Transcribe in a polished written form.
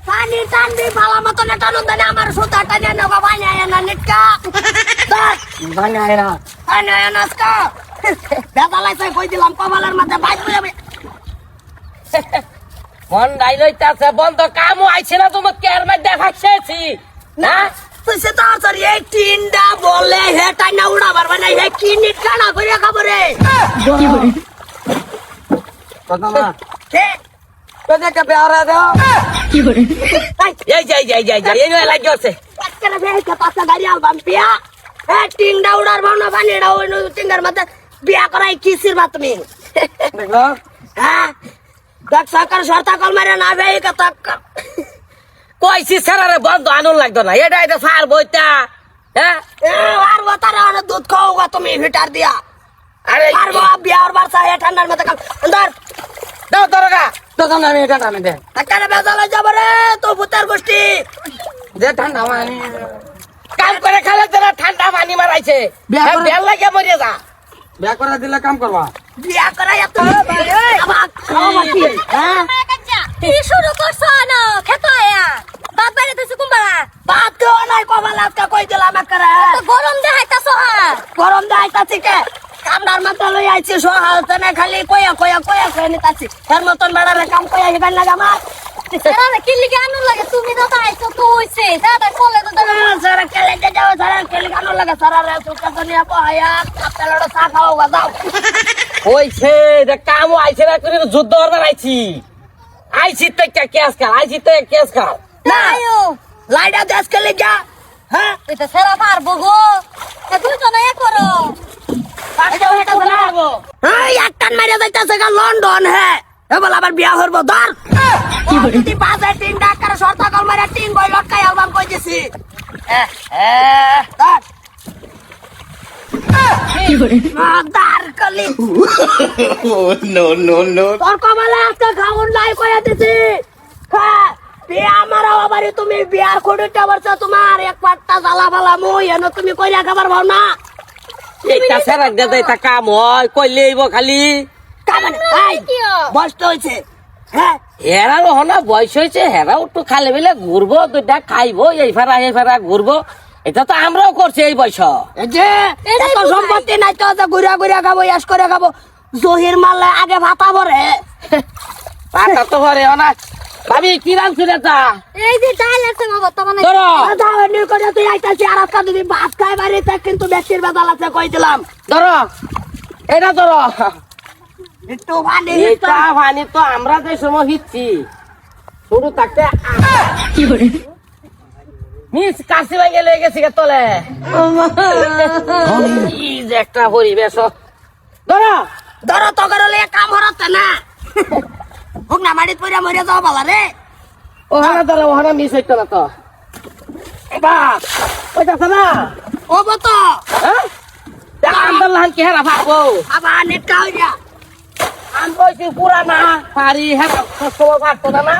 পানি টানবি ভালো মতন টানুন দেন আমার সুতা টানে নেবা বানায় না নিটকা বানায় না বানায় না আজকা বেদালাইছে কই দিলাম কপালের মাঝে বাইক যাবে মন নাই লইতাছে বন্ধ কামও আইছে না তোমার কেয়ার মধ্যে ফাঁসেছি না তুই সে তো আর এই তিনটা বলে হে টাইনা উড়াবার বানাই হে কি নিটকা না করে খবরে কথা না কে তোদের কে বেহরা দাও এই যাই এই লাগি আছে আজকাল বেহে পাঁচটা গাড়ি আলবাম পিয়া হে তিনটা উড়ার ভাবনা বানিয়ে ওই তিনটার মধ্যে বিয়া করাই কিসির বা তুমি দেখো হ্যাঁ দেখ সরকার শর্তা কল মারে না বে এই কথা কইছি সারারে বন্ধ আনুন লাগতো না এটা সার বইতা হ্যাঁ আর বাতারে অনেক দুধ খাওগা তুমি ভিটার দিয়া আরে আর বিয়ার বারসা হে ঠান্ডার মধ্যে আন্দার দাও দরগা দোকান আমি এটা টানে দে তাকারে বেজালে যাব রে তো ভূতের গোষ্ঠী যে ঠান্ডা পানি কাম করে খালে তোরা ঠান্ডা পানি মারাইছে বেল লাগে মরে যা বিয়া করে দিলে কাম করবা বিয়া করাই এত আমার খাওয়া বাকি হ্যাঁ কি শুরু করছো না খেতো আয়া বাপ বাইরে তো কুম্বালা বাদ তো নাই কবাল আজকে কই দিলাম একরা তো গরম দেখাইতাছো হ্যাঁ গরম দাইতাছি কে কামড়ার মাথা লই আইছি সোহালতে না খালি কয়া নিতাছি এর মতন বেড়ালে কাম কয়া হিবান লাগা আমার সারা কি লিগে আনু লাগে তুমি তো আইছো তো হইছে দাদা কলে তো দাদা সারা কেলে যাও সারা কেলে কানো লাগা সারা রে সুকা তো নিয়া পায়া আপেলড় চা খাও গাদাও হইছে যে কামও আইছে না করে যুদ্ধ করবার আইছি তো কেস কাল না লাইডা দেশ কেলে যা হ্যাঁ এটা সারা পারবো গো তুই তো না করো এই একটান মারিয়া যাইতাছে গা লন্ডন হ্যাঁ এবার আবার বিয়া হরবো ধর যদি বাজে তিন ডাকার শর্তা কল মারিয়া তিন বই লটকাই আলবাম কই দিছি ধর দার কলি no. তোর কমালে আজকে খাউন নাই কইয়া দিছি হ্যাঁ বিয়া মারাও বাড়ি তুমি বিয়ার খুঁড়িটা বলছো তোমার এক পাট্টা জ্বালা বালা মুই এনে তুমি কইরা খাবার ভাও না এটা সারা দে এটা কাম হয় কইলে আইব খালি কামান এই বস্ত হইছে হ্যাঁ হেরাও হনা বয়স হয়েছে হেরাও একটু খালে বেলে ঘুরবো দুইটা খাইবো এই ফেরা ঘুরবো এটা তো আমরাও করছি এই বয়স এই যে এত সম্পত্তি নাই তো যে ঘুরা খাবো ইয়াস করে খাবো জহির মারলে আগে ভাতা ভরে পাতা তো ঘরে না ভাবি কি রাম ছিল এই যে ডাল আছে বাবা তোমানে ধরো দাওয়ানি করে তুই আইতাছি আর আজকে যদি ভাত খাই বাড়িতে কিন্তু ব্যক্তির বেদাল আছে কই দিলাম ধরো এটা ধরো একটু পানি এটা পানি তো আমরা যে সময় হিচ্ছি শুরু থাকতে মিস কাশি ভাঙে লেগে গেছি গে তলে কি যে একটা পরিবেশ ধরো ধরো তো করলে কাম হরাতে না হুক না মাটিত পড়ে মরে যাও বালা রে ওখানে ধরো ওখানে মিস হইতো না তো বাস ওইটাছে না ও বতো হ্যাঁ আন্দার লাহান কি হেরা পারবো আবার নেটকা হইয়া আমি কইছি পুরা না পারি হেরা সময় পারতো না